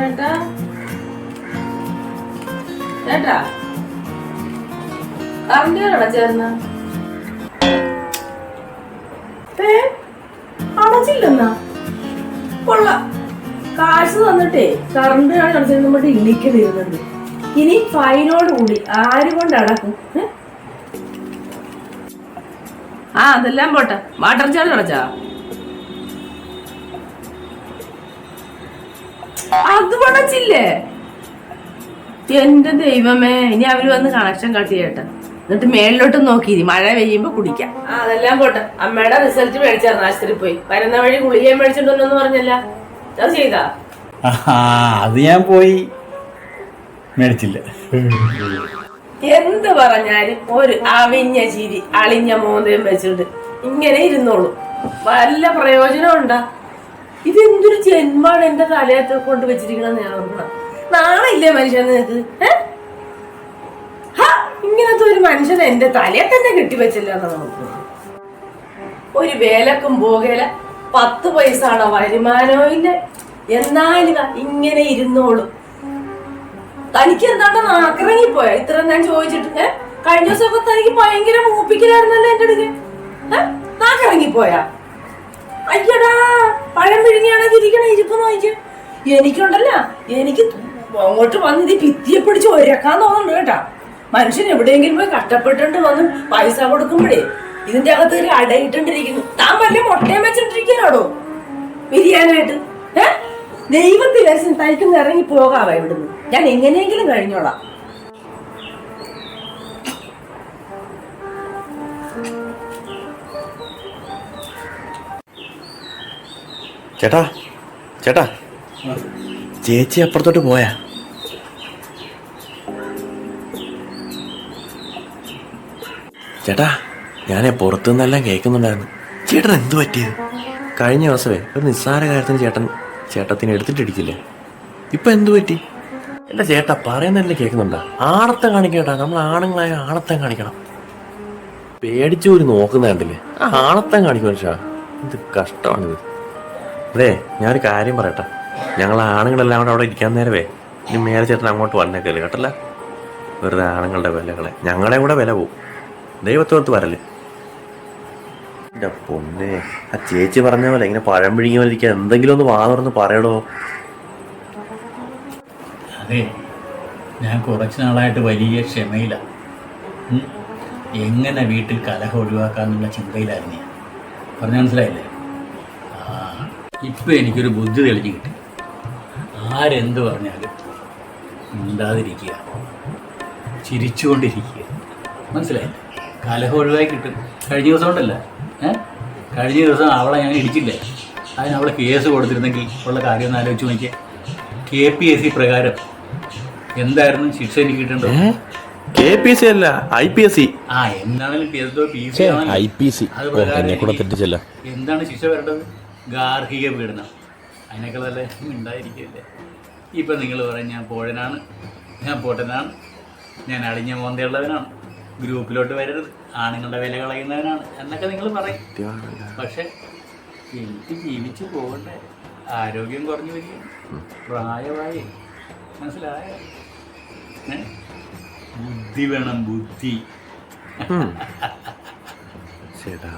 ചേട്ടാ ചേട്ടാ കറണ്ട് ചേർന്ന അടച്ചില്ലെന്നാ കൊള്ള കാശ് തന്നിട്ടേ കറണ്ട് അടച്ചു നമ്മുടെ ഇല്ലിക്ക് തീരുന്നുണ്ട്. ഇനി ഫൈനോട് കൂടി ആര് കൊണ്ട് അടക്കും? ആ അതെല്ലാം പോട്ടെ. വാട്ടർ ചാർജ് അടച്ചാ? അത് അടച്ചില്ലേ? എന്റെ ദൈവമേ, ഇനി അവര് വന്ന് കണക്ഷൻ കട്ട് ചെയ്യട്ടെ. എന്നിട്ട് മേളിലോട്ട് നോക്കി മഴ പെയ്യുമ്പോ കുടിക്കാം. ആ അതെല്ലാം പോട്ടെ. അമ്മയുടെ റിസൾട്ട് മേടിച്ചായിരുന്നു, ആശുപത്രി പോയി. വരുന്ന വഴി ഗുളികയും മേടിച്ചിട്ടുണ്ടെന്ന് പറഞ്ഞല്ല, അത് ചെയ്താ? അത് ഞാൻ പോയി മേടിച്ചില്ല. എന്ത് പറഞ്ഞാലും ഒരു അവിഞ്ഞ ചിരി അളിഞ്ഞ മോന്തയും വെച്ചിട്ട് ഇങ്ങനെ ഇരുന്നോളൂ. വല്ല പ്രയോജനം ഉണ്ടാ? ഇതെന്തൊരു ജന്മാണ് എന്റെ തലയത്ത് കൊണ്ട് വെച്ചിരിക്കണെന്ന് ഞാൻ ഓർക്കണം. നാളെ ഇല്ലേ മനുഷ്യൻ നിനക്ക്? ഇങ്ങനത്തെ ഒരു മനുഷ്യൻ എന്റെ തലയെ തന്നെ കെട്ടിവെച്ചില്ല എന്നാണ് നോക്കുന്നത്. ഒരു വേലക്കും പോകല 10 പൈസയുടെ വരുമാനവും ഇല്ല. എന്നാലും ഇങ്ങനെ ഇരുന്നോളും. തനിക്ക് എന്താണ്ട് നാക്കിറങ്ങിപ്പോയ ഇത്ര ഞാൻ ചോദിച്ചിട്ട്? കഴിഞ്ഞ ദിവസമൊക്കെ തനിക്ക് ഭയങ്കര മൂപ്പിക്കലായിരുന്നല്ലോ എന്റെ അടുക്ക്. നാക്കിറങ്ങിപ്പോയാ? അയ്യടാ, പഴം പിഴുങ്ങിയാണെങ്കിൽ ഇരിക്കണ ഇരിപ്പ് നോക്കിക്കും. എനിക്കുണ്ടല്ല, എനിക്ക് അങ്ങോട്ട് വന്ന് ഇത് ഭിത്തിയെ പിടിച്ച് ഒരക്കാൻ തോന്നുന്നുണ്ട് കേട്ടാ. മനുഷ്യൻ എവിടെയെങ്കിലും പോയി കഷ്ടപ്പെട്ടിട്ട് വന്ന് പൈസ കൊടുക്കുമ്പോഴേ ഇതിന്റെ അകത്ത് ഒരു അടയിട്ടിരിക്കുന്നു. താൻ വല്ല മുട്ടയും വെച്ചിട്ടിരിക്കാനോടോ ബിരിയാനായിട്ട്? ദൈവത്തിൽ തനിക്കൊന്ന് ഇറങ്ങി പോകാവാ ഇവിടുന്ന്. ഞാൻ എങ്ങനെയെങ്കിലും കഴിഞ്ഞോളാം. ചേട്ടാ ചേട്ടാ, ചേച്ചി അപ്പുറത്തോട്ട് പോയാ? ചേട്ടാ, ഞാനേ പുറത്തുനിന്നെല്ലാം കേൾക്കുന്നുണ്ടായിരുന്നു. ചേട്ടൻ എന്തു പറ്റിയത്? കഴിഞ്ഞ ദിവസമേ ഒരു നിസ്സാര കാര്യത്തിന് ചേട്ടത്തിന് എടുത്തിട്ടിടിക്കില്ലേ? ഇപ്പൊ എന്തു പറ്റി? എന്റെ ചേട്ടാ പറയുന്നതല്ലേ കേൾക്കുന്നുണ്ടാ? ആണത്തം കാണിക്കട്ടാ. നമ്മൾ ആണുങ്ങളായ ആണത്തം കാണിക്കണം. പേടിച്ചൂരി നോക്കുന്ന കണ്ടില്ലേ? ആണത്തം കാണിക്കും മനുഷ്യ. എന്ത് കഷ്ടമാണിത്. അതെ, ഞാനൊരു കാര്യം പറയട്ടെ. ഞങ്ങൾ ആണുങ്ങളെല്ലാം കൂടെ അവിടെ ഇരിക്കാൻ നേരവേ ഇനി മേലെ ചേട്ടൻ അങ്ങോട്ട് വന്നേക്കല്ലേ കേട്ടല്ല. വെറുതെ ആണുങ്ങളുടെ വിലകളെ ഞങ്ങളെ കൂടെ വില പോവും. ദൈവത്തോർത്ത് വരല്ലേ. എൻ്റെ പൊന്നെ, ആ ചേച്ചി പറഞ്ഞ പോലെ ഇങ്ങനെ പഴം പിഴുങ്ങി പോലെ ഇരിക്കാൻ എന്തെങ്കിലും ഒന്ന് വാ തുറന്ന് പറയടോ. അതെ, ഞാൻ കുറച്ച് നാളായിട്ട് വലിയ ക്ഷമയില്ല. എങ്ങനെ വീട്ടിൽ കലഹം ഒഴിവാക്കാന്നുള്ള ചിന്തയിലായിരുന്നു ഞാൻ. പറഞ്ഞ മനസ്സിലായില്ലേ? ഇപ്പം എനിക്കൊരു ബുദ്ധി തെളിഞ്ഞു കിട്ടി. ആരെന്ത് പറഞ്ഞാലും മിണ്ടാതിരിക്കുക, ചിരിച്ചുകൊണ്ടിരിക്കുക. മനസ്സിലായില്ലേ? കലഹം ഒഴിവായി കിട്ടും. കഴിഞ്ഞ ദിവസം ഉണ്ടല്ല, കഴിഞ്ഞ ദിവസം അവളെ ഞാൻ ഇടിച്ചില്ലേ? അതിന് അവളെ കേസ് കൊടുത്തിരുന്നെങ്കിൽ ഉള്ള കാര്യം ഒന്ന് ആലോചിച്ച് നോക്കിയാൽ. KPSC പ്രകാരം എന്തായിരുന്നു ശിക്ഷ എനിക്ക് കിട്ടേണ്ടത്? KPSC അല്ല, IPSC. എന്താണെങ്കിലും എന്താണ് ശിക്ഷ വരേണ്ടത്? ഗാർഹിക പീഡനം. അതിനൊക്കെ നല്ല ഉണ്ടായിരിക്കില്ലേ? ഇപ്പം നിങ്ങൾ പറയും ഞാൻ പോഴനാണ്, ഞാൻ പൊട്ടനാണ്, ഞാൻ അടിഞ്ഞ മോന്തയുള്ളവനാണ്, ഗ്രൂപ്പിലോട്ട് വരരുത്, ആണുങ്ങളുടെ വില കളയുന്നവനാണ് എന്നൊക്കെ നിങ്ങൾ പറയും. പക്ഷെ എനിക്ക് ജീവിച്ച് പോകണ്ടേ? ആരോഗ്യം കുറഞ്ഞു വരിക, പ്രായമായി. മനസ്സിലായ? ബുദ്ധി വേണം, ബുദ്ധി. ശരിടാ.